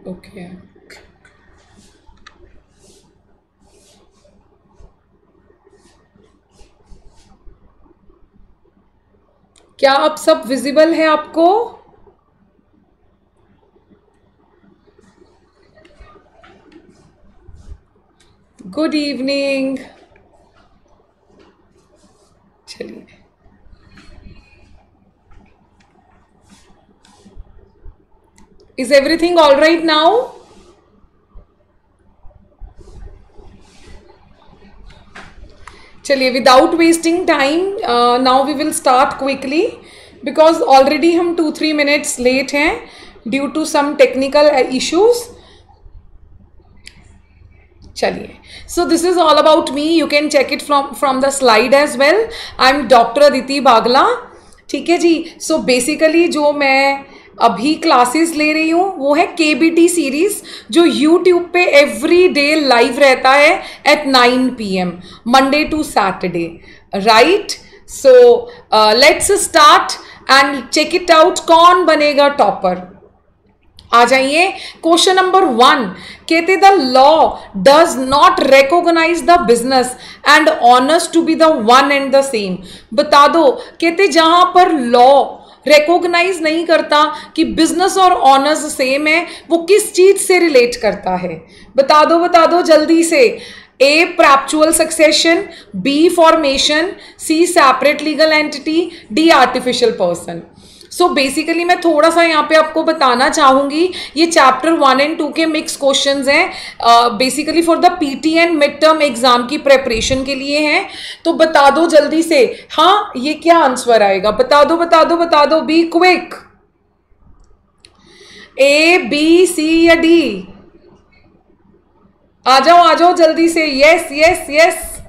Okay, क्या अब सब विजिबल है आपको? Good evening. चलिए, is everything all right now? चलिए, without wasting time now we will start quickly, because already हम 2-3 मिनट्स लेट हैं due to some technical issues. चलिए, so this is all about me, you can check it from the slide as well. I am doctor Aditi Bagla. ठीक है जी। So basically जो मैं अभी classes ले रही हूँ वो है केबीटी सीरीज, जो यूट्यूब पे एवरी डे लाइव रहता है at 9 PM Monday to Saturday, right? So let's start and check it out, कौन बनेगा टॉपर। आ जाइए। क्वेश्चन नंबर 1 कहते the law does not recognise the business and owners to be the one and the same. बता दो, कहते जहां पर लॉ रिकॉग्नाइज नहीं करता कि बिजनेस और ऑनर्स सेम है, वो किस चीज से रिलेट करता है? बता दो जल्दी से। A perpetual succession, B formation, C separate legal entity, D artificial person. So basically मैं थोड़ा सा यहाँ पे आपको बताना चाहूंगी, ये चैप्टर 1 एंड 2 के मिक्स क्वेश्चंस हैं, basically for the PT and mid term exam की प्रेपरेशन के लिए हैं। तो बता दो जल्दी से, हाँ ये क्या आंसर आएगा? बता दो, be quick. A, B, C या डी? आ जाओ जल्दी से। Yes yes yes,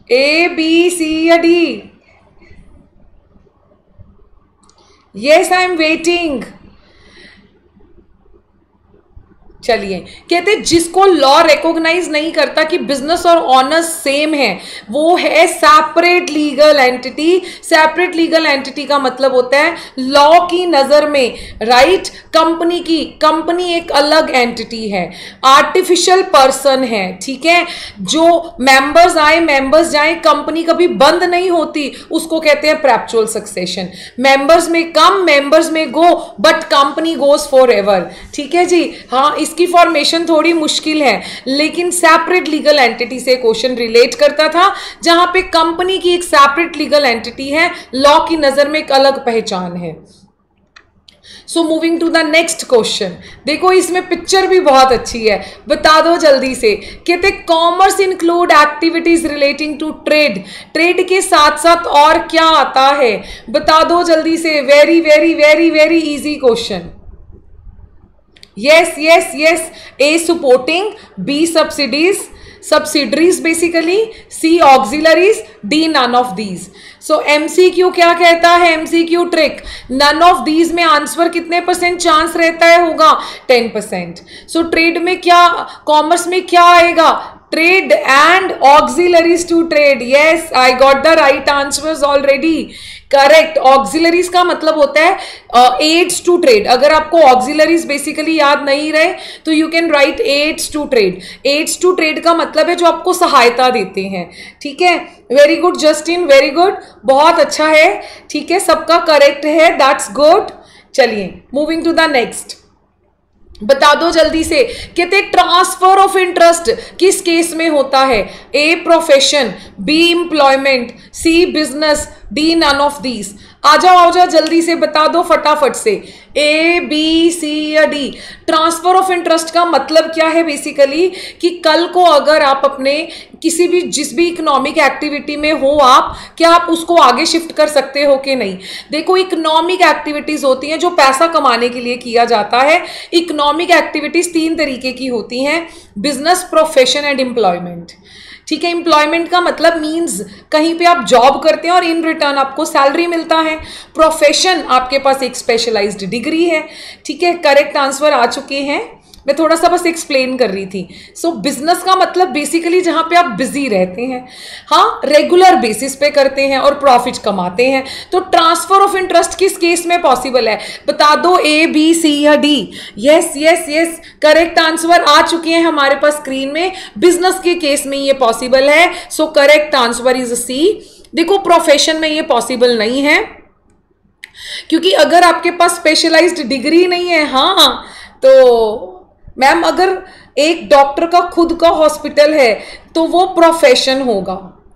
A, B, C या D? Yes, I am waiting. चलिए, कहते जिसको लॉ रिकॉग्नाइज नहीं करता कि बिजनेस और ऑनर्स सेम है, वो है separate legal entity. Separate legal entity का मतलब होता है लॉ की नजर में, राइट, कंपनी एक अलग एंटिटी है, आर्टिफिशियल पर्सन है। ठीक है, जो मेंबर्स आए मेंबर्स जाए, कंपनी कभी बंद नहीं होती, उसको कहते हैं प्रैप्चुअल सक्सेशन। मेंबर्स में come, members may go, but company goes forever एवर। ठीक है जी। हाँ, इसकी फॉर्मेशन थोड़ी मुश्किल है, लेकिन सेपरेट लीगल एंटिटी से क्वेश्चन रिलेट करता था, जहां पे कंपनी की एक सेपरेट लीगल एंटिटी है, लॉ की नजर में एक अलग पहचान है। So moving to the next question, देखो इसमें पिक्चर भी बहुत अच्छी है, बता दो जल्दी से। कहते commerce include activities relating to trade. Trade के साथ साथ और क्या आता है? बता दो जल्दी से। Very very very very easy question. Yes, yes, yes. A supporting, B subsidiaries basically, C auxiliaries, D none of these. So MCQ क्या कहता है? MCQ trick, none of these में आंसर कितने % चांस रहता है? होगा 10%. So ट्रेड में क्या, कॉमर्स में क्या आएगा? Trade and auxiliaries to trade. Yes, I got the right answers already. Correct. Auxiliaries का मतलब होता है एड्स टू ट्रेड। अगर आपको ऑक्सिलरीज बेसिकली याद नहीं रहे तो you can write aids to trade. Aids to trade का मतलब है जो आपको सहायता देते हैं। ठीक है, very good Justin, very good, बहुत अच्छा है। ठीक है, सबका करेक्ट है, दैट्स गुड। चलिए, मूविंग टू द नेक्स्ट, बता दो जल्दी से। कहते ट्रांसफर ऑफ इंटरेस्ट किस केस में होता है? A profession, B employment, C business, D none of these. आ जाओ जल्दी से, बता दो फटाफट से। ए, बी, सी या डी? ट्रांसफर ऑफ इंटरेस्ट का मतलब क्या है बेसिकली, कि कल को अगर आप अपने किसी भी जिस भी इकोनॉमिक एक्टिविटी में हो आप, क्या आप उसको आगे शिफ्ट कर सकते हो कि नहीं? देखो, इकोनॉमिक एक्टिविटीज होती हैं जो पैसा कमाने के लिए किया जाता है। इकोनॉमिक एक्टिविटीज 3 तरीके की होती हैं, बिजनेस, प्रोफेशन एंड एम्प्लॉयमेंट। ठीक है, एम्प्लॉयमेंट का मतलब मींस कहीं पे आप जॉब करते हैं और इन रिटर्न आपको सैलरी मिलता है। प्रोफेशन, आपके पास एक स्पेशलाइज्ड डिग्री है। ठीक है, करेक्ट आंसर आ चुके हैं। मैं थोड़ा सा बस एक्सप्लेन कर रही थी। सो बिजनेस का मतलब बेसिकली जहां पे आप बिजी रहते हैं, हाँ, रेगुलर बेसिस पे करते हैं और प्रॉफिट कमाते हैं। तो ट्रांसफर ऑफ इंटरेस्ट किस केस में पॉसिबल है, बता दो, ए, बी, सी या D? Yes yes yes, correct answer आ चुके हैं हमारे पास स्क्रीन में। बिजनेस के केस में ये पॉसिबल है, so correct answer is C. देखो प्रोफेशन में ये पॉसिबल नहीं है, क्योंकि अगर आपके पास स्पेशलाइज्ड डिग्री नहीं है, हाँ, तो मैम अगर एक डॉक्टर का खुद का हॉस्पिटल है तो वो प्रोफेशन होगा,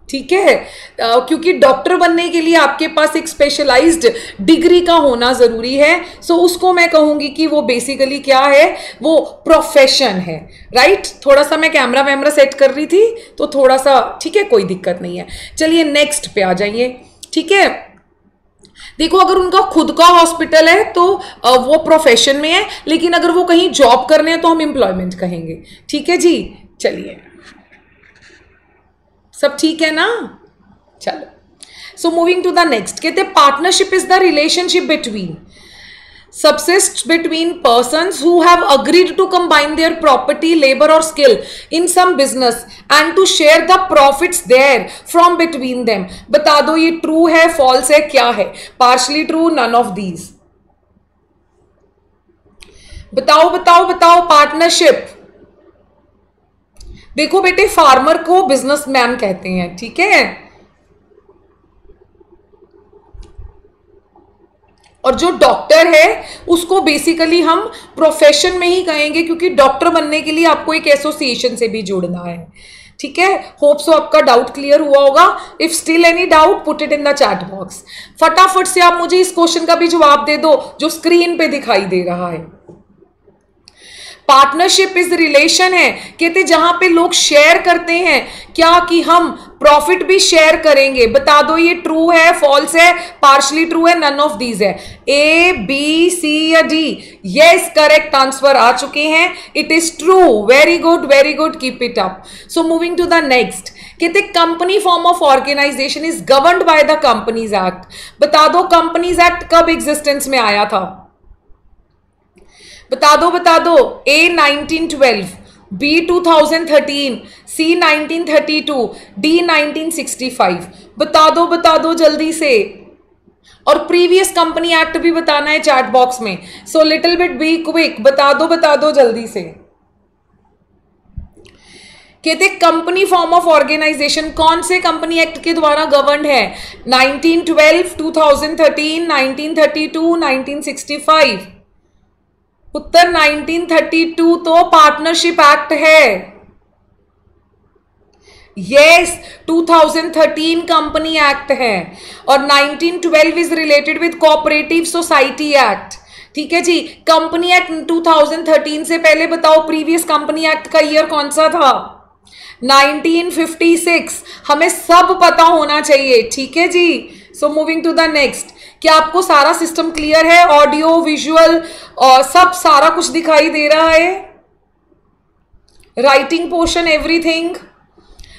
ठीक है, क्योंकि डॉक्टर बनने के लिए आपके पास एक स्पेशलाइज्ड डिग्री का होना जरूरी है। सो उसको मैं कहूंगी कि वो बेसिकली क्या है, वो प्रोफेशन है, राइट। थोड़ा सा मैं कैमरा वैमरा सेट कर रही थी तो थोड़ा सा, ठीक है, कोई दिक्कत नहीं है। चलिए नेक्स्ट पे आ जाइए, ठीक है। देखो अगर उनका खुद का हॉस्पिटल है तो वो प्रोफेशन में है, लेकिन अगर वो कहीं जॉब करने हैं तो हम एम्प्लॉयमेंट कहेंगे, ठीक है जी। चलिए सब ठीक है ना, चलो। So moving to the next, कहते हैं partnership is the relationship between, subsists between persons who have agreed to combine their property, labor or skill in some business and to share the profits there from between them। बता दो ये true है, false है, क्या है? Partially true, none of these. बताओ बताओ बताओ। पार्टनरशिप, देखो बेटे, फार्मर को बिजनेसमैन कहते हैं, ठीक है, और जो डॉक्टर है उसको बेसिकली हम प्रोफेशन में ही कहेंगे, क्योंकि डॉक्टर बनने के लिए आपको एक एसोसिएशन से भी जुड़ना है, ठीक है। होप सो आपका डाउट क्लियर हुआ होगा। If still any doubt put it in the chat box. फटाफट से आप मुझे इस क्वेश्चन का भी जवाब दे दो जो स्क्रीन पे दिखाई दे रहा है। पार्टनरशिप इज रिलेशन है, कहते जहां पे लोग शेयर करते हैं, क्या कि हम प्रॉफिट भी शेयर करेंगे। बता दो ये ट्रू है, फॉल्स है, पार्शली ट्रू है, नन ऑफ दीज है। ए, बी, सी या डी? यस, करेक्ट आंसर आ चुके हैं, it is true. Very good, keep it up. So moving to the next, कहते company form of organization is governed by the companies act. बता दो companies act कब existence में आया था? बता दो। ए 1912, बी 2013, सी 1932, डी 1965। बता दो जल्दी से। और प्रीवियस कंपनी एक्ट भी बताना है चैट बॉक्स में, so little bit B quick. बता दो जल्दी से। कहते कंपनी फॉर्म ऑफ ऑर्गेनाइजेशन कौन से कंपनी एक्ट के द्वारा गवर्न है? 1912, 2013, 1932, 1965। उत्तर 1932 तो पार्टनरशिप एक्ट है। यस, 2013 कंपनी एक्ट है और 1912 is related with cooperative society act, ठीक है जी। कंपनी एक्ट 2013 से पहले बताओ प्रीवियस कंपनी एक्ट का ईयर कौन सा था? 1956। हमें सब पता होना चाहिए, ठीक है जी। So moving to the next, क्या आपको सारा सिस्टम क्लियर है? ऑडियो, विजुअल और सब सारा कुछ दिखाई दे रहा है? Writing portion, everything?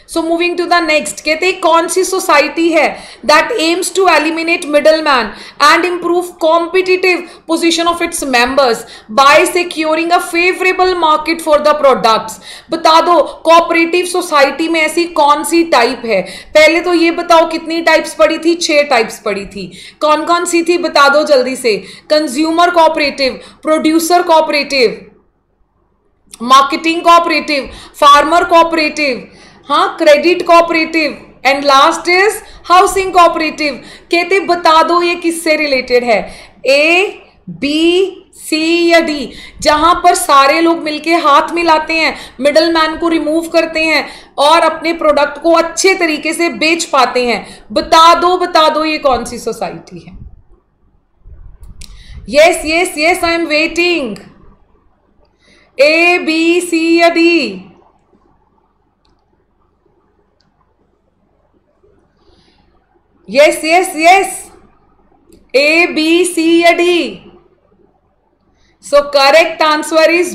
So moving to the next, कहते हैं कौन सी सोसाइटी है that aims to eliminate middle man and improve competitive position of its members by securing a favourable market for the products. बता दो कोऑपरेटिव सोसाइटी में ऐसी कौन सी टाइप है? पहले तो ये बताओ कितनी टाइप्स पड़ी थी? 6 टाइप्स पड़ी थी। कौन कौन सी थी बता दो जल्दी से। Consumer cooperative, producer cooperative, marketing cooperative, farmer cooperative, हाँ, credit cooperative and last is housing cooperative. कहते बता दो ये किससे रिलेटेड है? ए, बी, सी या डी? जहां पर सारे लोग मिलके हाथ मिलाते हैं, मिडल मैन को रिमूव करते हैं और अपने प्रोडक्ट को अच्छे तरीके से बेच पाते हैं। बता दो ये कौन सी सोसाइटी है? Yes yes yes, I am waiting. A, B, C या D? Yes yes yes, A, B, C या D? So correct answer is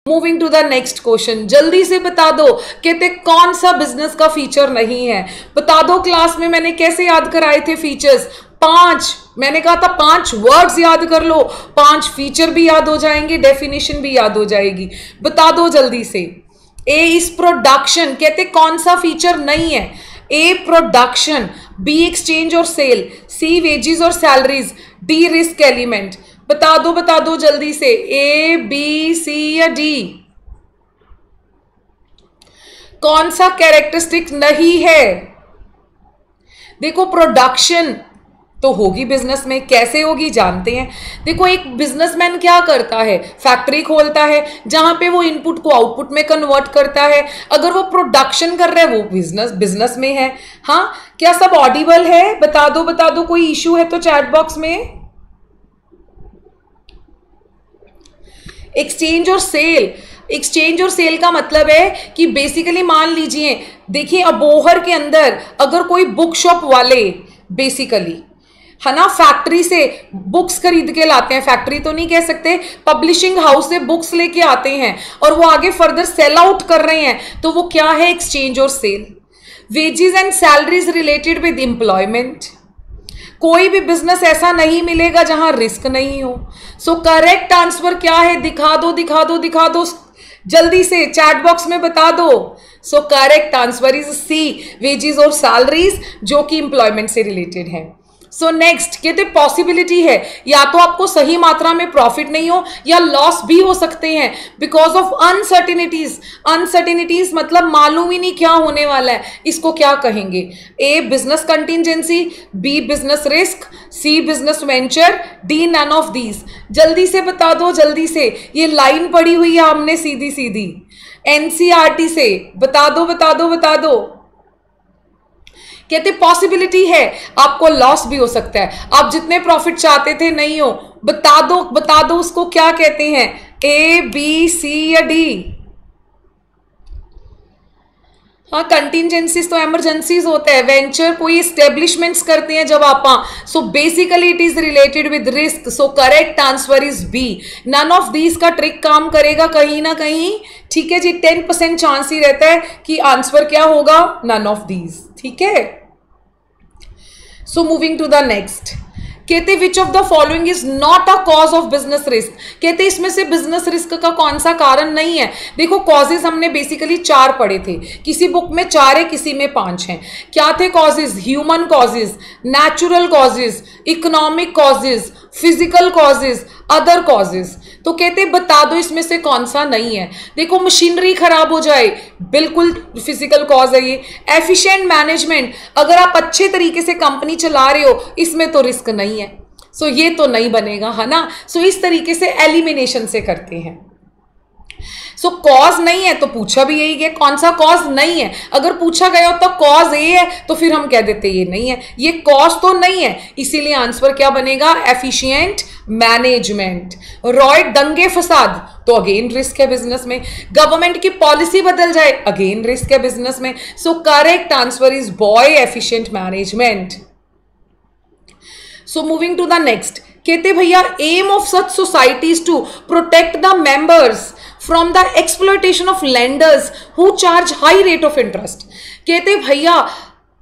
moving to the next question. जल्दी से बता दो, कहते कौन सा बिजनेस का फीचर नहीं है? बता दो क्लास में मैंने कैसे याद कराए थे फीचर्स? 5, मैंने कहा था 5 वर्ड्स याद कर लो, 5 फीचर भी याद हो जाएंगे, डेफिनेशन भी याद हो जाएगी। बता दो जल्दी से। ए इज प्रोडक्शन, कहते कौन सा फीचर नहीं है? ए प्रोडक्शन, बी एक्सचेंज और सेल, सी वेजेस और सैलरीज, डी रिस्क एलिमेंट। बता दो जल्दी से, ए बी सी या डी? कौन सा कैरेक्टरिस्टिक नहीं है? देखो प्रोडक्शन तो होगी बिजनेस में, कैसे होगी जानते हैं। देखो एक बिजनेसमैन क्या करता है? फैक्ट्री खोलता है जहां पे वो इनपुट को आउटपुट में कन्वर्ट करता है। अगर वो प्रोडक्शन कर रहा है वो बिजनेस में है। हाँ, क्या सब ऑडिबल है? बता दो, कोई इश्यू है तो चैट बॉक्स में। एक्सचेंज और सेल, एक्सचेंज और सेल का मतलब है कि बेसिकली मान लीजिए, देखिए अबोहर के अंदर अगर कोई बुक शॉप वाले बेसिकली है ना फैक्ट्री से बुक्स खरीद के लाते हैं, फैक्ट्री तो नहीं कह सकते, पब्लिशिंग हाउस से बुक्स लेके आते हैं और वो आगे फर्दर सेल आउट कर रहे हैं, तो वो क्या है? एक्सचेंज और sale. Wages and salaries related with employment, कोई भी बिजनेस ऐसा नहीं मिलेगा जहां रिस्क नहीं हो। सो करेक्ट आंसर क्या है? दिखा दो जल्दी से, चैट बॉक्स में बता दो। So correct answer is C, wages और सैलरीज, जो कि एम्प्लॉयमेंट से रिलेटेड है। सो नेक्स्ट कहते पॉसिबिलिटी है या तो आपको सही मात्रा में प्रॉफिट नहीं हो या लॉस भी हो सकते हैं बिकॉज ऑफ अनसर्टिनिटीज। अनसर्टिनिटीज मतलब मालूम ही नहीं क्या होने वाला है, इसको क्या कहेंगे? A business contingency, B business risk, C business venture, D none of these. जल्दी से बता दो, जल्दी से, ये लाइन पड़ी हुई है हमने सीधी सीधी एनसीईआरटी से। बता दो। कहते पॉसिबिलिटी है आपको लॉस भी हो सकता है, आप जितने प्रॉफिट चाहते थे नहीं हो। बता दो उसको क्या कहते हैं? ए बी सी या डी? हाँ, कंटिजेंसीज तो इमरजेंसीज होता है, वेंचर कोई एस्टेब्लिशमेंट्स करते हैं जब आप। So basically it is related with risk. So correct answer is B, none of these का ट्रिक काम करेगा कहीं ना कहीं। ठीक है जी, 10% चांस ही रहता है कि आंसर क्या होगा? None of these. ठीक है, so moving to the next. कहते which of the following is not a cause of business risk. कहते इसमें से बिजनेस रिस्क का कौन सा कारण नहीं है? देखो कॉजेज हमने बेसिकली 4 पढ़े थे, किसी बुक में 4 है, किसी में 5 हैं। क्या थे causes? Human causes, natural causes, economic causes, physical causes, other causes. तो कहते बता दो इसमें से कौन सा नहीं है। देखो मशीनरी खराब हो जाए, बिल्कुल फिजिकल कॉज है ये। एफिशिएंट मैनेजमेंट, अगर आप अच्छे तरीके से कंपनी चला रहे हो, इसमें तो रिस्क नहीं है। सो ये तो नहीं बनेगा, है ना। सो इस तरीके से एलिमिनेशन से करते हैं। सो कॉज नहीं है तो पूछा भी यही है, कौन सा कॉज नहीं है। अगर पूछा गया हो तो कॉज ए है तो फिर हम कह देते ये नहीं है, ये कॉज तो नहीं है, इसीलिए आंसर क्या बनेगा? Efficient management. रॉयट, दंगे फसाद, तो अगेन रिस्क है बिजनेस में। गवर्नमेंट की पॉलिसी बदल जाए, अगेन रिस्क है बिजनेस में। So correct answer is boy, efficient management. So moving to the next. कहते भैया aim of such societies to protect the members from the exploitation of lenders who charge high rate of interest। कहते भैया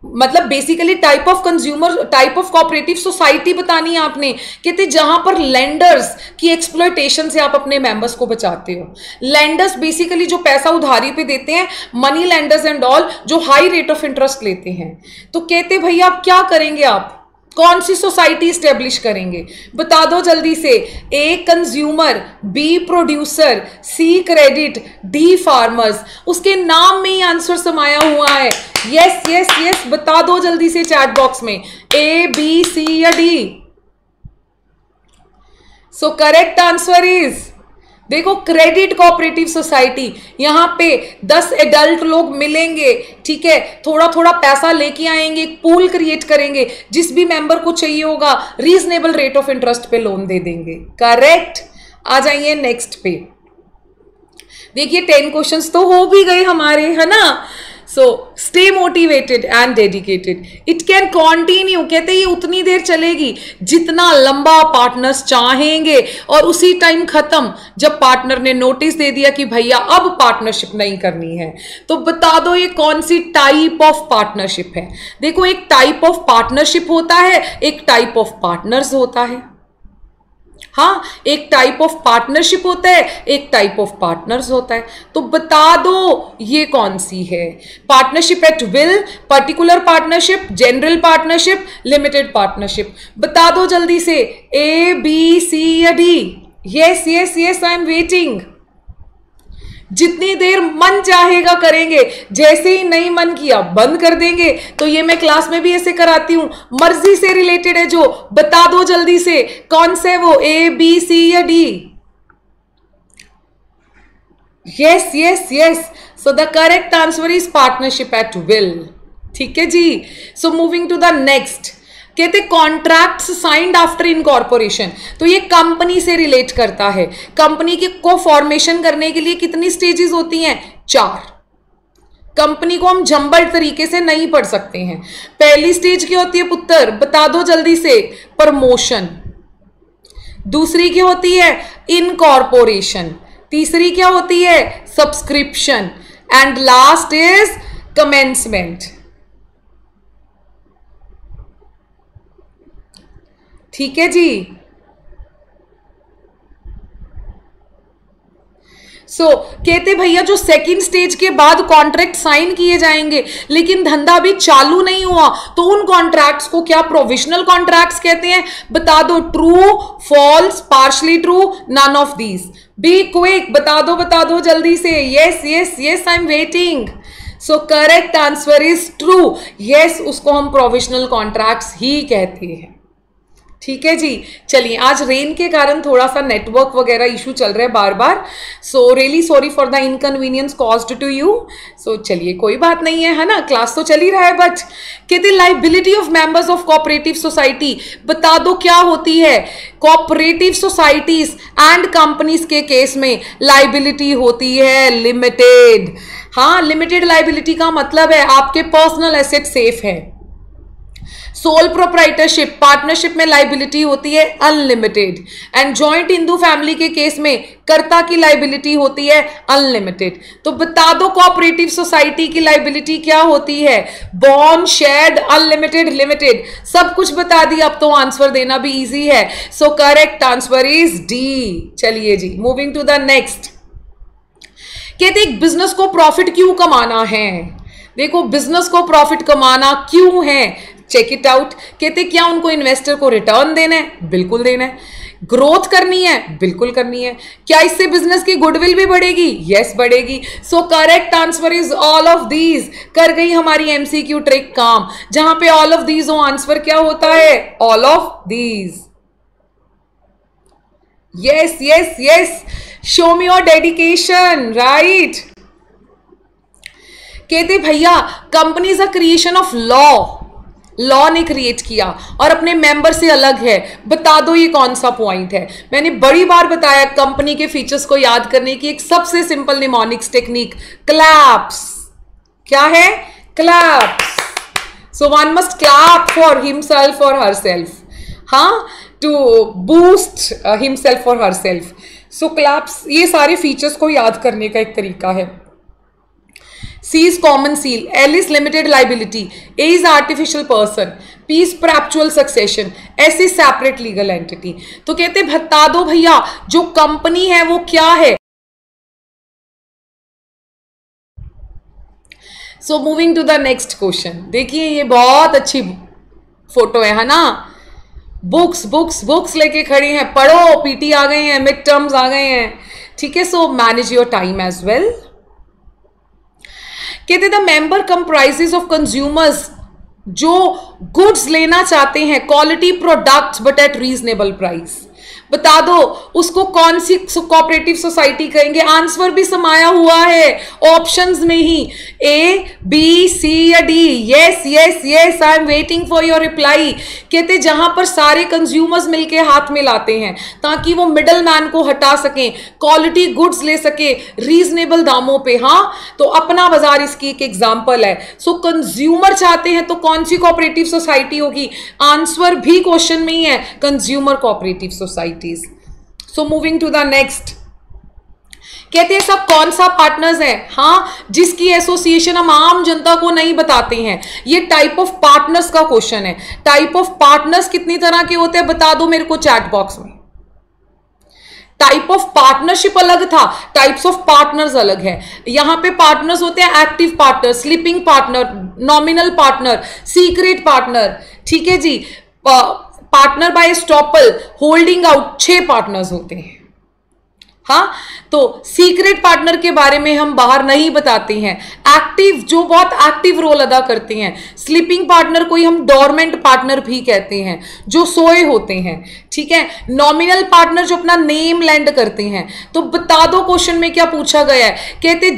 मतलब basically type of consumer, type of cooperative society बतानी है आपने। कहते जहां पर लेंडर्स की एक्सप्लॉयटेशन से आप अपने मेंबर्स को बचाते हो। लेंडर्स बेसिकली जो पैसा उधारी पे देते हैं, मनी लेंडर्स एंड ऑल, जो हाई रेट ऑफ इंटरेस्ट लेते हैं। तो कहते भैया आप क्या करेंगे? आप कौन सी सोसाइटी स्टेब्लिश करेंगे? बता दो जल्दी से। A consumer, B producer, C credit, D farmers. उसके नाम में ही आंसर समाया हुआ है। यस यस यस, बता दो जल्दी से चैट बॉक्स में, ए बी सी या D? So correct answer is, देखो क्रेडिट कोऑपरेटिव सोसाइटी। यहां पे 10 एडल्ट लोग मिलेंगे, ठीक है, थोड़ा थोड़ा पैसा लेके आएंगे, पूल क्रिएट करेंगे, जिस भी मेंबर को चाहिए होगा रीजनेबल रेट ऑफ इंटरेस्ट पे लोन दे देंगे। करेक्ट। आ जाइए नेक्स्ट पे। देखिए 10 क्वेश्चंस तो हो भी गए हमारे, है ना। So stay motivated and dedicated, it can continue, कहते ये उतनी देर चलेगी जितना लंबा पार्टनर्स चाहेंगे, और उसी टाइम खत्म जब पार्टनर ने नोटिस दे दिया कि भैया अब पार्टनरशिप नहीं करनी है। तो बता दो ये कौन सी टाइप ऑफ पार्टनरशिप है। देखो एक टाइप ऑफ पार्टनरशिप होता है, एक टाइप ऑफ पार्टनर्स होता है। हाँ, एक टाइप ऑफ पार्टनरशिप होता है, एक टाइप ऑफ पार्टनर्स होता है। तो बता दो ये कौन सी है। Partnership at will, particular partnership, general partnership, limited partnership. बता दो जल्दी से, ए बी सी या D. Yes yes yes, I am waiting. जितनी देर मन चाहेगा करेंगे, जैसे ही नहीं मन किया बंद कर देंगे। तो ये मैं क्लास में भी ऐसे कराती हूं, मर्जी से रिलेटेड है जो। बता दो जल्दी से कौन से वो, ए बी सी या D. Yes yes yes, so the correct answer is partnership at will. ठीक है जी। So moving to the next, कहते कॉन्ट्रैक्ट्स साइंड आफ्टर इनकॉर्पोरेशन। तो ये कंपनी से रिलेट करता है। कंपनी के को फॉर्मेशन करने के लिए कितनी स्टेजेस होती हैं? 4। कंपनी को हम जंबल तरीके से नहीं पढ़ सकते हैं। पहली स्टेज क्या होती है पुत्र, बता दो जल्दी से, प्रमोशन। दूसरी क्या होती है? इनकॉर्पोरेशन। तीसरी क्या होती है? Subscription. And last is commencement. ठीक है जी। कहते भैया जो सेकंड स्टेज के बाद कॉन्ट्रैक्ट साइन किए जाएंगे लेकिन धंधा अभी चालू नहीं हुआ, तो उन कॉन्ट्रैक्ट्स को क्या प्रोविजनल कॉन्ट्रैक्ट्स कहते हैं? बता दो, true, false, partially true, none of these. Be quick, बता दो जल्दी से। Yes yes yes, I am waiting. So correct answer is true. Yes, उसको हम प्रोविजनल कॉन्ट्रैक्ट्स ही कहते हैं। ठीक है जी। चलिए, आज रेन के कारण थोड़ा सा नेटवर्क वगैरह इशू चल रहा है बार बार। So really sorry for the inconvenience caused to you. So चलिए, कोई बात नहीं है ना, क्लास तो चल ही रहा है। बट कहते liability of members of cooperative society, बता दो क्या होती है। कोऑपरेटिव सोसाइटीज एंड कंपनीज के केस में लाइबिलिटी होती है लिमिटेड। हाँ, लिमिटेड लाइबिलिटी का मतलब है आपके पर्सनल एसेट सेफ है। सोल प्रोप्राइटरशिप, पार्टनरशिप में लाइबिलिटी होती है unlimited. And joint Hindu family के केस में कर्ता की लाइबिलिटी होती है अनलिमिटेड। तो बता दो कोऑपरेटिव सोसाइटी की लाइबिलिटी क्या होती है? Bond, shared, unlimited, limited. सब कुछ बता दिया, अब तो आंसर देना भी इजी है। So correct answer is D. चलिए जी, मूविंग टू द नेक्स्ट। कहते एक बिजनेस को प्रॉफिट क्यों कमाना है? देखो, बिजनेस को प्रॉफिट कमाना क्यों है, चेक इट आउट। कहते क्या उनको इन्वेस्टर को रिटर्न देना है? बिल्कुल देना है। ग्रोथ करनी है? बिल्कुल करनी है। क्या इससे बिजनेस की गुडविल भी बढ़ेगी? यस, बढ़ेगी। सो correct answer is all of these. कर गई हमारी एमसीक्यू ट्रिक काम। जहां पे ऑल ऑफ दीज हो, आंसर क्या होता है? All of these. Yes yes yes, show me your dedication, right. कहते भैया company is a creation of law ने क्रिएट किया और अपने मेंबर से अलग है। बता दो ये कौन सा पॉइंट है? मैंने बड़ी बार बताया, कंपनी के फीचर्स को याद करने की एक सबसे सिंपल निमोनिक्स टेक्निक, क्लैप्स। क्या है? Claps. So one must clap for himself or herself, हाँ, to boost himself or herself. So claps, ये सारे फीचर्स को याद करने का एक तरीका है। C is common seal, L is limited liability, A is artificial person, P is perpetual succession, S is separate legal entity। तो कहते बता दो भैया जो कंपनी है वो क्या है? So moving to the next question. देखिए ये बहुत अच्छी फोटो है ना। बुक्स लेके खड़ी हैं, पढ़ो, पीटी आ गए हैं, मिड टर्म्स आ गए हैं। ठीक है, so manage your time as well. कहते the member comprises of consumers जो गुड्स लेना चाहते हैं, quality products but at reasonable price. बता दो उसको कौन सी कोऑपरेटिव सोसाइटी कहेंगे? आंसर भी समाया हुआ है ऑप्शंस में ही, ए बी सी या D. Yes yes yes, I am waiting for your reply. कहते जहां पर सारे कंज्यूमर्स मिलके हाथ में लाते हैं ताकि वो मिडल मैन को हटा सकें, क्वालिटी गुड्स ले सके रीजनेबल दामों पे। हाँ, तो अपना बाजार इसकी एक एग्जांपल है। सो कंज्यूमर चाहते हैं तो कौन सी कोऑपरेटिव सोसाइटी होगी? आंसर भी क्वेश्चन में ही है, consumer cooperative societies. So moving to the next, कहते हैं सब कौन सा पार्टनर्स है? हाँ, जिसकी एसोसिएशन हम आम जनता को नहीं बताते हैं। ये टाइप ऑफ पार्टनर्स का क्वेश्चन है। टाइप ऑफ पार्टनर्स कितनी तरह के होते हैं बता दो मेरे को चैट बॉक्स में। टाइप ऑफ पार्टनरशिप अलग था, टाइप्स ऑफ पार्टनर्स अलग है। यहां पे पार्टनर्स होते हैं active partner, sleeping partner, nominal partner, secret partner. ठीक है जी, partner by estoppel, holding out, 6 partners होते हैं। हाँ, तो सीक्रेट पार्टनर के बारे में हम बाहर नहीं बताते हैं। एक्टिव, जो बहुत एक्टिव रोल अदा करते हैं। स्लीपिंग पार्टनर कोई हम डोरमेंट पार्टनर भी कहते हैं, जो सोए होते हैं। ठीक है, नॉमिनल पार्टनर जो अपना नेम लैंड करते हैं। तो बता दो क्वेश्चन में क्या पूछा गया है? कहते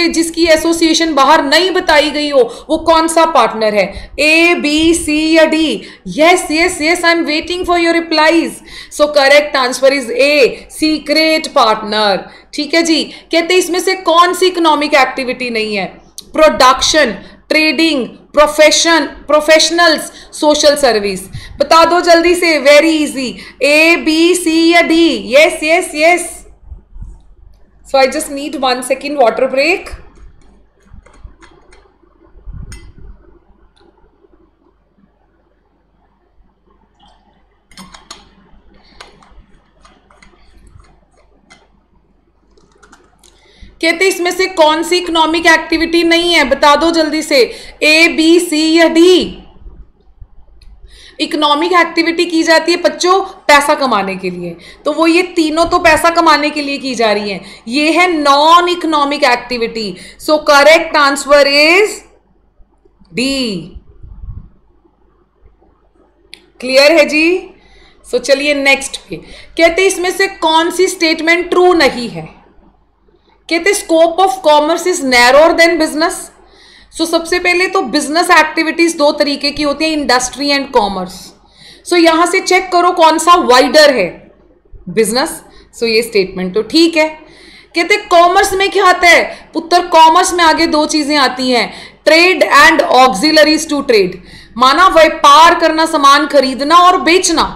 जिसकी एसोसिएशन बाहर नहीं बताई गई हो वो कौन सा पार्टनर है? ए बी सी या D? Yes yes yes, I am waiting for your replies. So correct answer is a, secret partner. ठीक है जी, कहते इसमें से कौन सी इकोनॉमिक एक्टिविटी नहीं है? Production, trading, professionals, social service. बता दो जल्दी से, very easy, A B C या D? Yes yes yes. So I just need 1 second water break. कहते इसमें से कौन सी इकोनॉमिक एक्टिविटी नहीं है? बता दो जल्दी से, ए बी सी या डी? इकोनॉमिक एक्टिविटी की जाती है बच्चों पैसा कमाने के लिए, तो वो ये तीनों तो पैसा कमाने के लिए की जा रही हैं। ये है non economic activity. So correct answer is D. Clear है जी? सो चलिए नेक्स्ट पे। कहते इसमें से कौन सी स्टेटमेंट ट्रू नहीं है? कहते scope of commerce is narrower than business. So सबसे पहले तो बिजनेस एक्टिविटीज 2 तरीके की होती हैं, इंडस्ट्री एंड कॉमर्स। सो यहां से चेक करो कौन सा वाइडर है, बिजनेस। सो ये स्टेटमेंट तो ठीक है। कहते कॉमर्स में क्या आता है पुत्र? कॉमर्स में आगे 2 चीजें आती हैं, trade and auxiliaries to trade. माना व्यापार करना, सामान खरीदना और बेचना।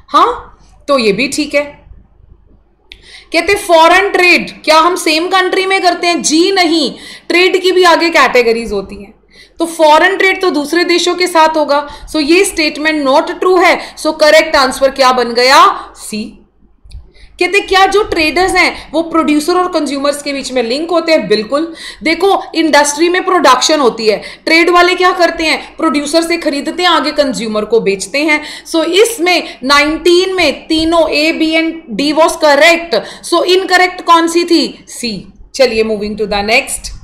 हाँ, तो ये भी ठीक है। कहते फॉरेन ट्रेड, क्या हम सेम कंट्री में करते हैं? जी नहीं, ट्रेड की भी आगे कैटेगरीज होती हैं। तो फॉरेन ट्रेड तो दूसरे देशों के साथ होगा। सो ये स्टेटमेंट नॉट ट्रू है। सो करेक्ट आंसर क्या बन गया? सी। कहते क्या जो ट्रेडर्स हैं वो प्रोड्यूसर और कंज्यूमर्स के बीच में लिंक होते हैं? बिल्कुल। देखो इंडस्ट्री में प्रोडक्शन होती है, ट्रेड वाले क्या करते हैं? प्रोड्यूसर से खरीदते हैं, आगे कंज्यूमर को बेचते हैं। सो इसमें 19 में तीनों A B and D was correct. So incorrect कौन सी थी? सी। चलिए मूविंग टू द नेक्स्ट।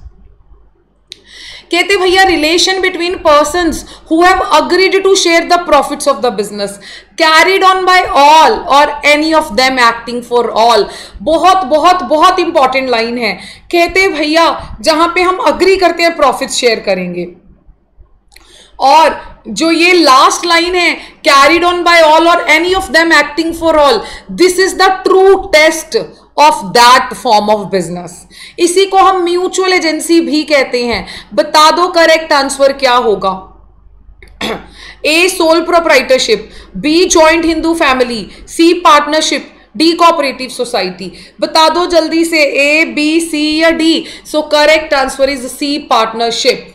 कहते भैया relation between persons who have agreed to share the profits of the business carried on by all or any of them acting for all. बहुत बहुत बहुत important line है। कहते भैया जहां पे हम अग्री करते हैं प्रॉफिट शेयर करेंगे, और जो ये लास्ट लाइन है carried on by all or any of them acting for all, this is the true test of that form of business. इसी को हम म्यूचुअल एजेंसी भी कहते हैं। बता दो करेक्ट आंसर क्या होगा? A sole proprietorship, B joint Hindu family, C partnership, D cooperative society. बता दो जल्दी से, ए बी सी या D? So correct answer is C, partnership.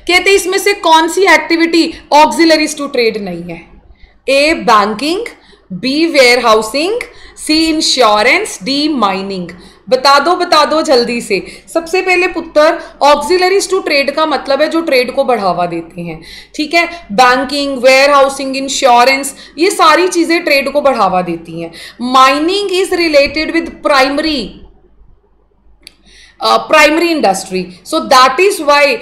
कहते इसमें से कौन सी एक्टिविटी ऑक्सिलरीज टू ट्रेड नहीं है? A banking, B warehousing, C insurance, D mining. बता दो जल्दी से। सबसे पहले पुत्र ऑक्सिलरीज टू ट्रेड का मतलब है जो ट्रेड को बढ़ावा देते हैं। ठीक है, बैंकिंग, वेयर हाउसिंग, इंश्योरेंस, ये सारी चीजें ट्रेड को बढ़ावा देती हैं। Mining is related with primary primary industry. So that is why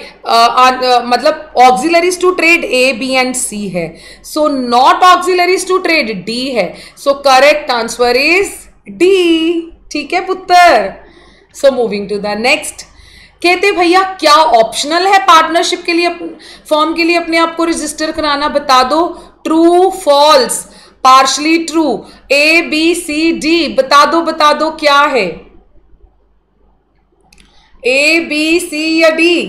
मतलब auxiliaries to trade A, B and C है. So not auxiliaries to trade D है. So correct answer is D. ठीक है पुत्र. So moving to the next. कहते भैया क्या optional है पार्टनरशिप के लिए, फॉर्म के लिए अपने आप को रजिस्टर कराना? बता दो. ट्रू, फॉल्स, पार्शली ट्रू, ए, बी, सी, डी. बता दो क्या है? ए, बी, सी या डी?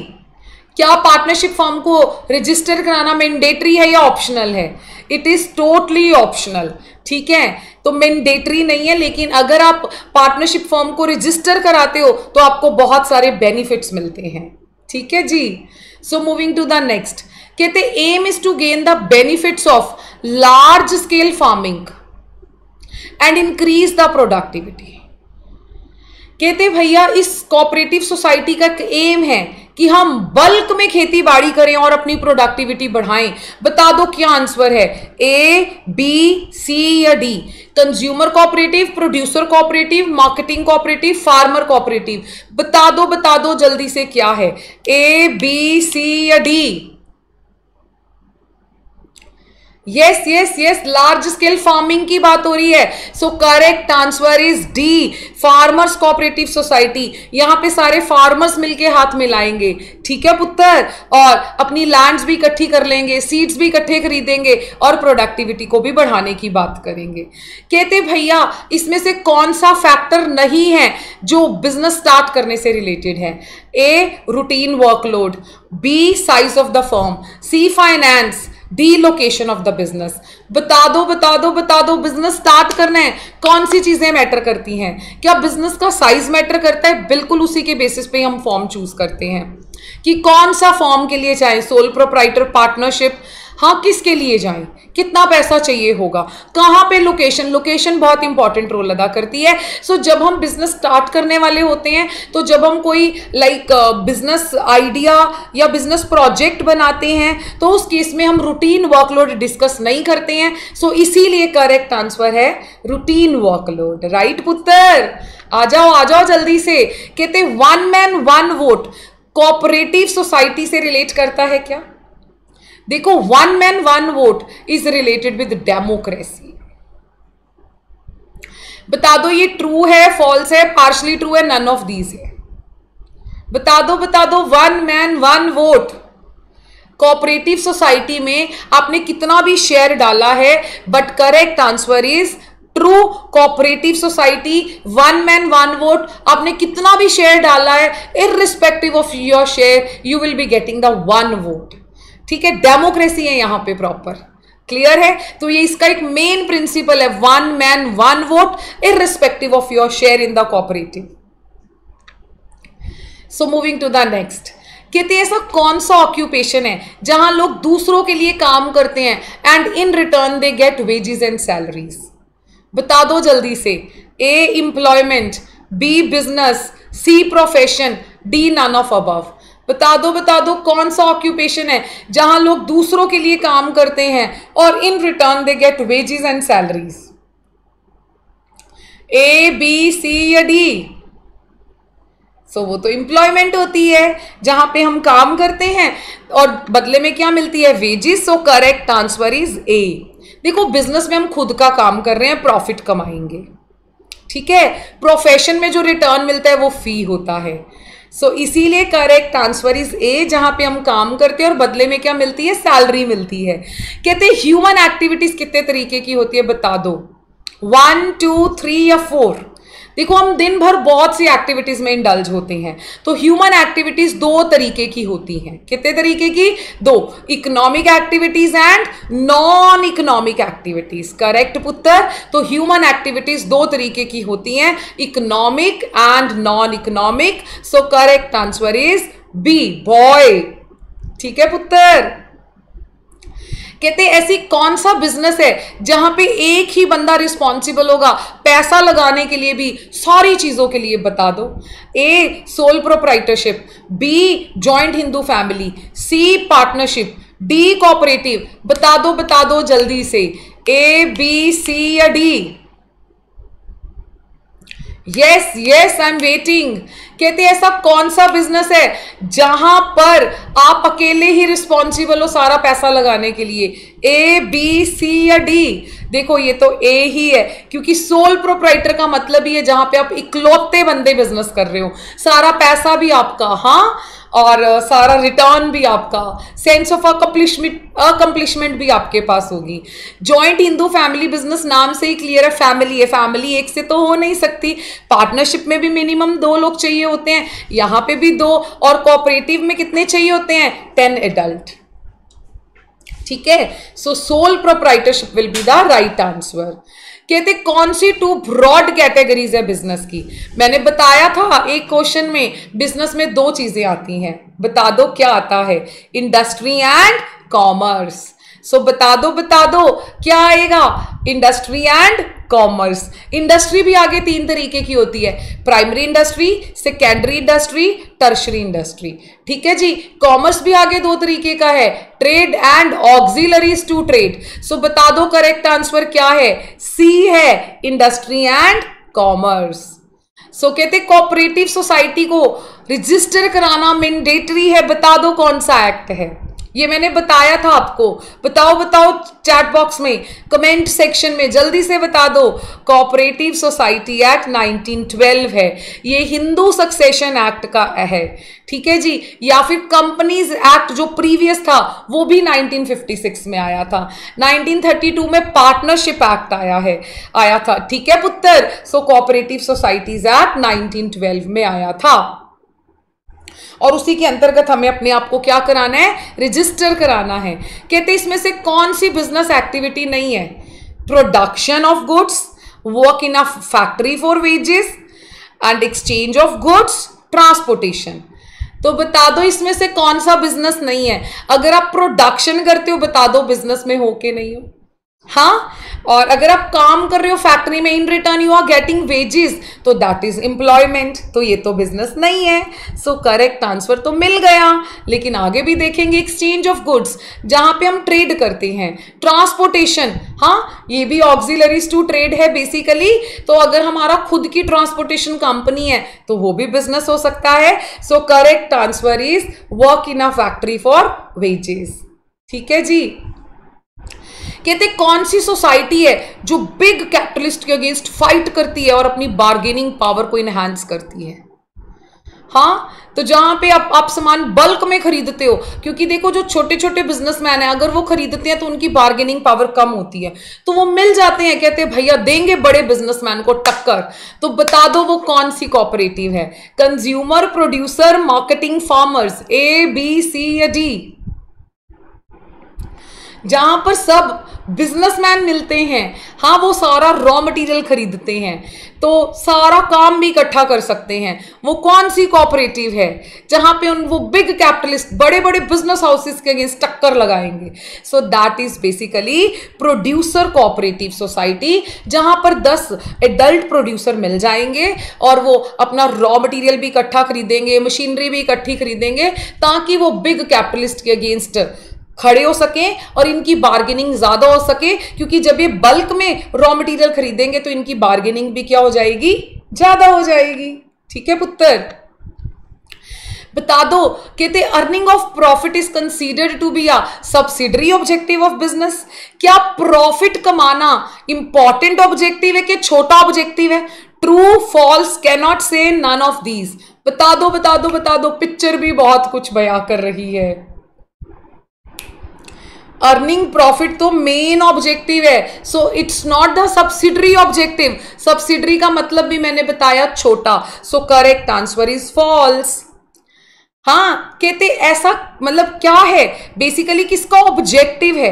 क्या पार्टनरशिप फॉर्म को रजिस्टर कराना मैंडेटरी है या ऑप्शनल है? It is totally optional. ठीक है, तो मैंडेटरी नहीं है, लेकिन अगर आप पार्टनरशिप फॉर्म को रजिस्टर कराते हो तो आपको बहुत सारे बेनिफिट्स मिलते हैं. ठीक है जी. So moving to the next. कहते aim is to gain the benefits of large scale farming and increase the productivity. कहते भैया इस कोऑपरेटिव सोसाइटी का एम है कि हम बल्क में खेती बाड़ी करें और अपनी प्रोडक्टिविटी बढ़ाएं. बता दो क्या आंसर है? ए, बी, सी या D? Consumer cooperative, producer cooperative, marketing cooperative, farmer cooperative. बता दो जल्दी से क्या है? ए, बी, सी या D? Yes yes yes, large scale farming की बात हो रही है. So correct answer is D, farmers cooperative society. यहां पे सारे फार्मर्स मिलके हाथ मिलाएंगे. ठीक है पुत्र, और अपनी लैंड्स भी इकट्ठी कर लेंगे, सीड्स भी इकट्ठे खरीदेंगे और प्रोडक्टिविटी को भी बढ़ाने की बात करेंगे. कहते भैया इसमें से कौन सा फैक्टर नहीं है जो बिजनेस स्टार्ट करने से रिलेटेड है? A, routine workload, B, size of the firm, C, finance, D, location of the business. बता दो बिजनेस स्टार्ट करना है कौन सी चीजें मैटर करती हैं? क्या बिजनेस का साइज मैटर करता है? बिल्कुल उसी के बेसिस पे हम फॉर्म चूज करते हैं कि कौन सा फॉर्म के लिए चाहे, सोल प्रोप्राइटर, पार्टनरशिप, हाँ किसके लिए जाएं, कितना पैसा चाहिए होगा, कहाँ पे लोकेशन बहुत इंपॉर्टेंट रोल अदा करती है. सो जब हम बिजनेस स्टार्ट करने वाले होते हैं, तो जब हम कोई बिजनेस आइडिया या बिजनेस प्रोजेक्ट बनाते हैं, तो उस केस में हम रूटीन वर्कलोड डिस्कस नहीं करते हैं. सो इसीलिए करेक्ट आंसर है रूटीन वर्कलोड. राइट पुत्र, आ जाओ जल्दी से. कहते one man one vote cooperative society से रिलेट करता है क्या? देखो, one man one vote is related with democracy. बता दो ये ट्रू है, फॉल्स है, पार्शली ट्रू है, नन ऑफ दीज है? बता दो. One man one vote cooperative society में आपने कितना भी शेयर डाला है, but correct answer is true. Cooperative society one man one vote, आपने कितना भी शेयर डाला है, irrespective of your share you will be getting the one vote. ठीक है, डेमोक्रेसी है यहां पे प्रॉपर. क्लियर है? तो ये इसका एक मेन प्रिंसिपल है, one man one vote irrespective of your share in the cooperative. So moving to the next. कहते हैं ऐसा कौन सा ऑक्यूपेशन है जहां लोग दूसरों के लिए काम करते हैं and in return they get wages and salaries? बता दो जल्दी से. A, employment, B, business, C, profession, D, none of above. बता दो कौन सा ऑक्यूपेशन है जहां लोग दूसरों के लिए काम करते हैं और in return they get wages and salaries? A, B, C या डी? सो वो तो एम्प्लॉयमेंट होती है जहां पे हम काम करते हैं और बदले में क्या मिलती है? Wages. So correct answer is a. देखो, बिजनेस में हम खुद का काम कर रहे हैं, प्रॉफिट कमाएंगे. ठीक है, प्रोफेशन में जो रिटर्न मिलता है वो फी होता है. सो इसीलिए करेक्ट आंसर इज ए, जहां पे हम काम करते हैं और बदले में क्या मिलती है? सैलरी मिलती है. कहते हैं ह्यूमन एक्टिविटीज कितने तरीके की होती है? बता दो. 1, 2, 3 या 4? देखो, हम दिन भर बहुत सी एक्टिविटीज में इंडल्ज होते हैं, तो ह्यूमन एक्टिविटीज दो तरीके की होती हैं. कितने तरीके की? दो. Economic activities and non economic activities. Correct पुत्र. तो ह्यूमन एक्टिविटीज दो तरीके की होती हैं, economic and non economic. So correct answer is B, boy. ठीक है पुत्र. कहते ऐसी कौन सा बिजनेस है जहां पे एक ही बंदा रिस्पॉन्सिबल होगा पैसा लगाने के लिए भी, सारी चीजों के लिए? बता दो. A, sole proprietorship, B, joint Hindu family, C, partnership, D, cooperative. बता दो जल्दी से. ए, बी, सी या D? Yes yes, I am waiting. कहते ऐसा कौन सा बिजनेस है जहां पर आप अकेले ही रिस्पॉन्सिबल हो सारा पैसा लगाने के लिए? ए, बी, सी या डी? देखो ये तो ए ही है, क्योंकि सोल प्रोप्राइटर का मतलब ही है जहां पे आप इकलौते बंदे बिजनेस कर रहे हो, सारा पैसा भी आपका, हाँ, और सारा रिटर्न भी आपका, सेंस ऑफ अकम्प्लिशमेंट भी आपके पास होगी। जॉइंट हिंदू फैमिली बिजनेस नाम से ही क्लियर है, फैमिली है, फैमिली एक से तो हो नहीं सकती, पार्टनरशिप में भी मिनिमम 2 लोग चाहिए होते हैं, यहां पे भी 2, और कोऑपरेटिव में कितने चाहिए होते हैं? 10 एडल्ट। ठीक है, so sole proprietorship will be the right answer. कहते कौन सी 2 ब्रॉड कैटेगरीज है बिजनेस की? मैंने बताया था एक क्वेश्चन में बिजनेस में 2 चीजें आती हैं, बता दो क्या आता है? Industry and commerce. सो बता दो क्या आएगा? Industry and commerce. इंडस्ट्री भी आगे 3 तरीके की होती है, primary industry, secondary industry, tertiary industry. ठीक है जी। कॉमर्स भी आगे 2 तरीके का है, trade and auxiliaries to trade. So बता दो करेक्ट आंसर क्या है? सी है, इंडस्ट्री एंड कॉमर्स। सो कहते कोऑपरेटिव सोसाइटी को रजिस्टर कराना मैंडेटरी है, बता दो कौन सा एक्ट है? ये मैंने बताया था आपको, बताओ चैट बॉक्स में, कमेंट सेक्शन में जल्दी से बता दो। कोऑपरेटिव सोसाइटी एक्ट 1912 है, ये हिंदू सक्सेशन एक्ट का है। ठीक है जी। या फिर कंपनीज एक्ट जो प्रीवियस था वो भी 1956 में आया था। 1932 में पार्टनरशिप एक्ट आया था। ठीक है पुत्र। सो कोऑपरेटिव सोसाइटीज एक्ट 1912 में आया था, और उसी के अंतर्गत हमें अपने आप को क्या कराना है? रजिस्टर कराना है। कहते इसमें से कौन सी बिजनेस एक्टिविटी नहीं है? Production of goods, work in a factory for wages and exchange of goods, transportation. तो बता दो इसमें से कौन सा बिजनेस नहीं है? अगर आप प्रोडक्शन करते हो बता दो बिजनेस में हो के नहीं हो, हाँ। और अगर आप काम कर रहे हो फैक्ट्री में, in return you are getting wages, तो दैट इज एम्प्लॉयमेंट, तो ये तो बिजनेस नहीं है। सो करेक्ट आंसर तो मिल गया। लेकिन आगे भी देखेंगे, एक्सचेंज ऑफ गुड्स जहां पे हम ट्रेड करते हैं, ट्रांसपोर्टेशन, हाँ, ये भी ऑक्सिलरीज टू ट्रेड है बेसिकली। तो अगर हमारा खुद की ट्रांसपोर्टेशन कंपनी है तो वो भी बिजनेस हो सकता है। So correct answer is work in a factory for wages. ठीक है जी। कहते कौन सी सोसाइटी है जो बिग कैपिटलिस्ट के अगेंस्ट फाइट करती है और अपनी बार्गेनिंग पावर को इनहैंस करती है? हाँ, तो जहां पे आप सामान बल्क में खरीदते हो, क्योंकि देखो जो छोटे छोटे बिजनेसमैन हैं अगर वो खरीदते हैं तो उनकी बार्गेनिंग पावर कम होती है, तो वो मिल जाते हैं, कहते हैं भैया देंगे बड़े बिजनेसमैन को टक्कर। तो बता दो वो कौन सी कोऑपरेटिव है? कंज्यूमर, प्रोड्यूसर, मार्केटिंग, फार्मर्स, ए, बी, सी या डी? जहां पर सब बिजनेसमैन मिलते हैं, हाँ, वो सारा रॉ मटेरियल खरीदते हैं, तो सारा काम भी इकट्ठा कर सकते हैं, वो कौन सी कोऑपरेटिव है? जहां पे वो बिग कैपिटलिस्ट बड़े बड़े बिजनेस हाउसेस के अगेंस्ट टक्कर लगाएंगे। सो that is basically producer cooperative society, जहां पर 10 एडल्ट प्रोड्यूसर मिल जाएंगे और वो अपना रॉ मटेरियल भी इकट्ठा खरीदेंगे, मशीनरी भी इकट्ठी खरीदेंगे, ताकि वो बिग कैपिटलिस्ट के अगेंस्ट खड़े हो सके और इनकी बार्गेनिंग ज्यादा हो सके, क्योंकि जब ये बल्क में रॉ मटेरियल खरीदेंगे तो इनकी बार्गेनिंग भी क्या हो जाएगी? ज्यादा हो जाएगी। ठीक है पुत्र। बता दो, कहते earning of profit is considered to be a subsidiary objective of business. क्या प्रॉफिट कमाना इंपॉर्टेंट ऑब्जेक्टिव है कि छोटा ऑब्जेक्टिव है? True, false, cannot say, none of these. बता दो। पिक्चर भी बहुत कुछ बयां कर रही है। अर्निंग प्रॉफिट तो मेन ऑब्जेक्टिव है, so it's not the subsidiary objective. Subsidiary का मतलब भी मैंने बताया छोटा, so correct answer is false. हाँ, कहते ऐसा मतलब क्या है? बेसिकली किसका ऑब्जेक्टिव है?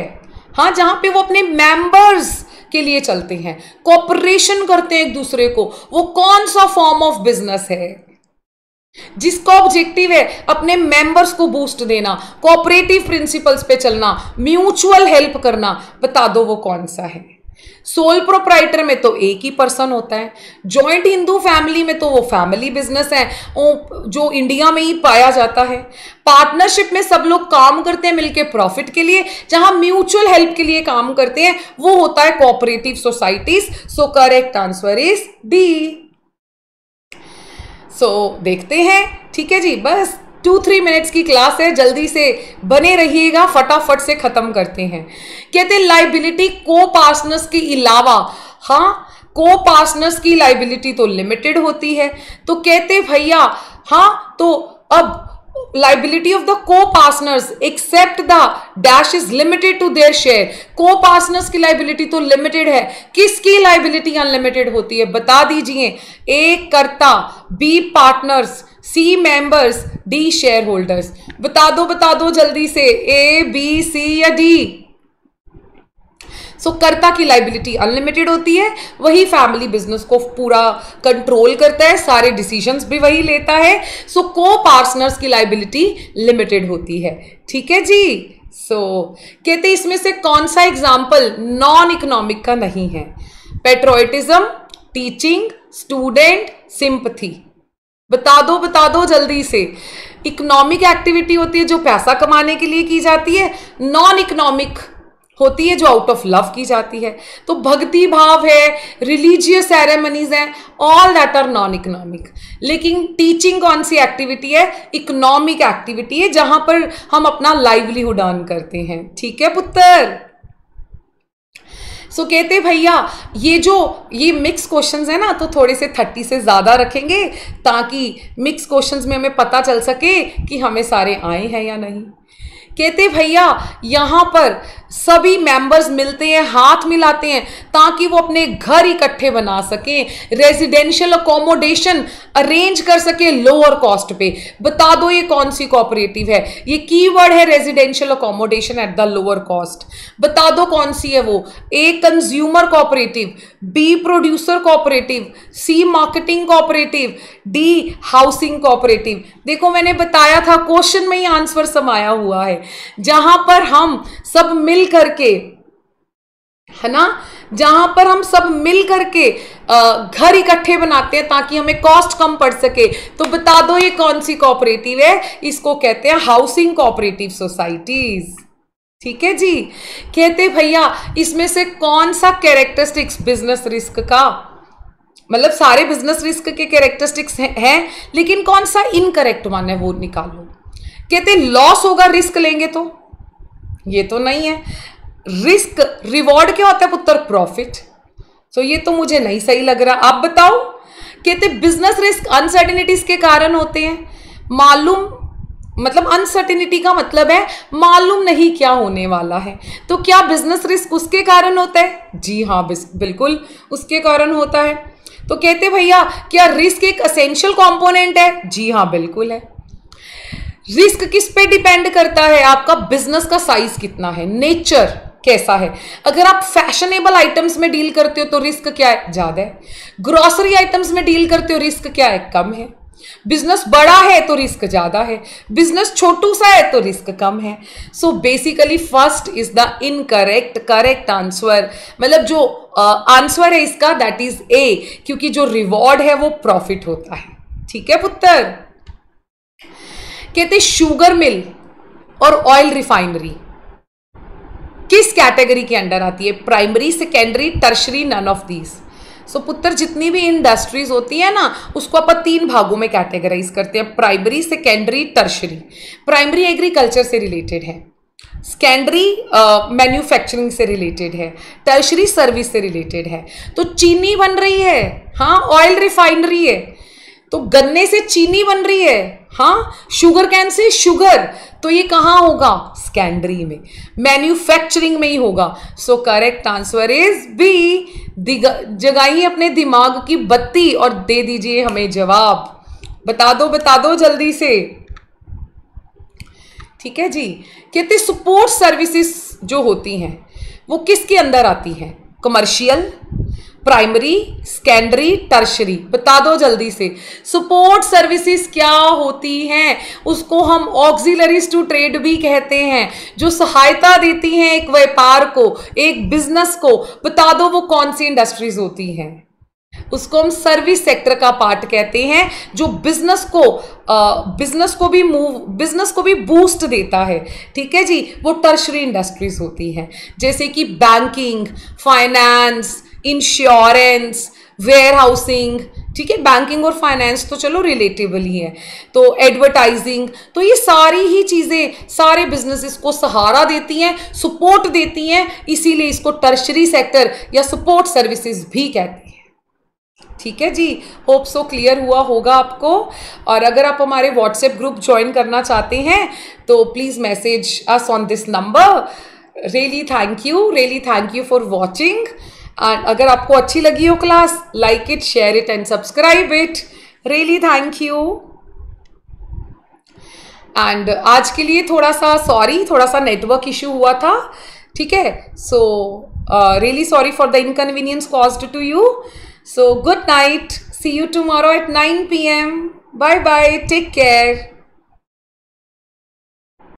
हाँ, जहां पे वो अपने मेंबर्स के लिए चलते हैं, कोऑपरेशन करते हैं एक दूसरे को, वो कौन सा फॉर्म ऑफ बिजनेस है जिसका ऑब्जेक्टिव है अपने मेंबर्स को बूस्ट देना, कोऑपरेटिव प्रिंसिपल्स पे चलना, म्यूचुअल हेल्प करना? बता दो वो कौन सा है? सोल प्रोप्राइटर में तो एक ही पर्सन होता है, जॉइंट हिंदू फैमिली में तो वो फैमिली बिजनेस है जो इंडिया में ही पाया जाता है, पार्टनरशिप में सब लोग काम करते हैं मिलके प्रॉफिट के लिए, जहां म्यूचुअल हेल्प के लिए काम करते हैं वो होता है cooperative societies. So correct answer is D. देखते हैं, ठीक है जी, बस 2-3 मिनट्स की क्लास है, जल्दी से बने रहिएगा, फटाफट से खत्म करते हैं। कहते हैं लाइबिलिटी को पार्टनर्स के अलावा, हाँ को पार्टनर्स की लाइबिलिटी तो लिमिटेड होती है। तो कहते भैया हाँ, तो अब liability of the co-partners except the dash is limited to their share। co-partners की liability तो limited है, किसकी liability unlimited होती है बता दीजिए। A कर्ता, B partners, C members, D share holders. बता दो जल्दी से, A B C या D। कर्ता की लाइबिलिटी अनलिमिटेड होती है, वही फैमिली बिजनेस को पूरा कंट्रोल करता है, सारे डिसीजंस भी वही लेता है। को पार्टनर्स की लाइबिलिटी लिमिटेड होती है, ठीक है जी। कहते इसमें से कौन सा एग्जाम्पल नॉन इकोनॉमिक का नहीं है? Patriotism, teaching, student, sympathy. बता दो जल्दी से। इकोनॉमिक एक्टिविटी होती है जो पैसा कमाने के लिए की जाती है, नॉन इकोनॉमिक होती है जो आउट ऑफ लव की जाती है। तो भक्ति भाव है, रिलीजियस सेरेमनीज हैं, all that are non economic. लेकिन टीचिंग कौन सी एक्टिविटी है? इकोनॉमिक एक्टिविटी है, जहां पर हम अपना लाइवलीहुड अर्न करते हैं, ठीक है पुत्र। कहते भैया ये मिक्स क्वेश्चंस है ना, तो थोड़े से 30 से ज्यादा रखेंगे ताकि मिक्स क्वेश्चंस में हमें पता चल सके कि हमें सारे आए हैं या नहीं। कहते भैया यहां पर सभी मेंबर्स मिलते हैं, हाथ मिलाते हैं ताकि वो अपने घर इकट्ठे बना सकें, रेजिडेंशियल अकोमोडेशन अरेंज कर सके लोअर कॉस्ट पे। बता दो ये कौन सी कोऑपरेटिव है? ये कीवर्ड है residential accommodation at the lower cost. बता दो कौन सी है वो? A consumer cooperative, B producer cooperative, C marketing cooperative, D housing cooperative. देखो मैंने बताया था क्वेश्चन में ही आंसर समाया हुआ है, जहां पर हम सब मिल करके, है ना, जहां पर हम सब मिल करके घर इकट्ठे बनाते हैं ताकि हमें कॉस्ट कम पड़ सके। तो बता दो ये कौन सी कोऑपरेटिव है? इसको कहते हैं हाउसिंग कोऑपरेटिव सोसाइटीज, ठीक है जी। कहते भैया इसमें से कौन सा कैरेक्टरिस्टिक्स बिजनेस रिस्क का, मतलब सारे बिजनेस रिस्क के कैरेक्टरिस्टिक्स हैं, लेकिन कौन सा इनकरेक्ट वन है वो निकालो। कहते लॉस होगा रिस्क लेंगे तो, ये तो नहीं है। रिस्क रिवॉर्ड क्या होता है पुत्र? प्रॉफिट। ये तो मुझे नहीं सही लग रहा, आप बताओ। कहते बिजनेस रिस्क अनसर्टेनिटीज के कारण होते हैं, मालूम, मतलब अनसर्टेनिटी का मतलब है मालूम नहीं क्या होने वाला है। तो क्या बिजनेस रिस्क उसके कारण होता है? जी हाँ बिल्कुल उसके कारण होता है। तो कहते भैया क्या रिस्क एक एसेंशियल कंपोनेंट है? जी हाँ बिल्कुल है। रिस्क किस पे डिपेंड करता है? आपका बिजनेस का साइज कितना है, नेचर कैसा है। अगर आप फैशनेबल आइटम्स में डील करते हो तो रिस्क क्या है? ज्यादा है। ग्रोसरी आइटम्स में डील करते हो रिस्क क्या है? कम है। बिजनेस बड़ा है तो रिस्क ज्यादा है, बिजनेस छोटू सा है तो रिस्क कम है। Basically first is the incorrect, correct answer, मतलब जो आंसर है इसका दैट इज ए, क्योंकि जो रिवॉर्ड है वो प्रॉफिट होता है, ठीक है पुत्र। कहते शुगर मिल और ऑयल रिफाइनरी किस कैटेगरी के अंडर आती है? Primary, secondary, tertiary, none of these. पुत्र जितनी भी इंडस्ट्रीज होती है ना उसको अपन 3 भागों में कैटेगराइज करते हैं, primary, secondary, tertiary. Primary agriculture से रिलेटेड है, सेकेंडरी मैन्युफैक्चरिंग से रिलेटेड है, टर्शरी सर्विस से रिलेटेड है। तो चीनी बन रही है, हाँ, ऑयल रिफाइनरी है, तो गन्ने से चीनी बन रही है, हाँ, शुगर कैन से शुगर, तो ये कहां होगा? सेकेंडरी में, मैन्युफैक्चरिंग में ही होगा। Correct answer is B. जगाइए अपने दिमाग की बत्ती और दे दीजिए हमें जवाब। बता दो जल्दी से, ठीक है जी। कहते सपोर्ट सर्विसेज जो होती हैं वो किसके अंदर आती हैं? Commercial, primary, secondary, tertiary. बता दो जल्दी से। सपोर्ट सर्विसेज क्या होती हैं? उसको हम ऑक्सिलरीज टू ट्रेड भी कहते हैं, जो सहायता देती हैं एक व्यापार को, एक बिजनेस को। बता दो वो कौन सी इंडस्ट्रीज होती हैं? उसको हम सर्विस सेक्टर का पार्ट कहते हैं, जो बिजनेस को भी बूस्ट देता है, ठीक है जी। वो टर्शरी इंडस्ट्रीज होती हैं, जैसे कि banking, finance, insurance, warehousing, ठीक है, बैंकिंग और फाइनेंस तो चलो रिलेटेबल ही है, तो एडवर्टाइजिंग, तो ये सारी ही चीज़ें सारे बिजनेसेस को सहारा देती हैं, सपोर्ट देती हैं, इसीलिए इसको टर्शरी सेक्टर या सपोर्ट सर्विसेज भी कहते हैं। ठीक है जी, होप सो क्लियर हुआ होगा आपको। और अगर आप हमारे व्हाट्सएप ग्रुप ज्वाइन करना चाहते हैं तो please message us on this number. Really thank you for watching. And अगर आपको अच्छी लगी हो class, like it, share it and subscribe it. Really thank you. And आज के लिए थोड़ा सा नेटवर्क इशू हुआ था, ठीक है। So really sorry for the inconvenience caused to you. So good night. See you tomorrow at 9 p.m. Bye bye. Take care.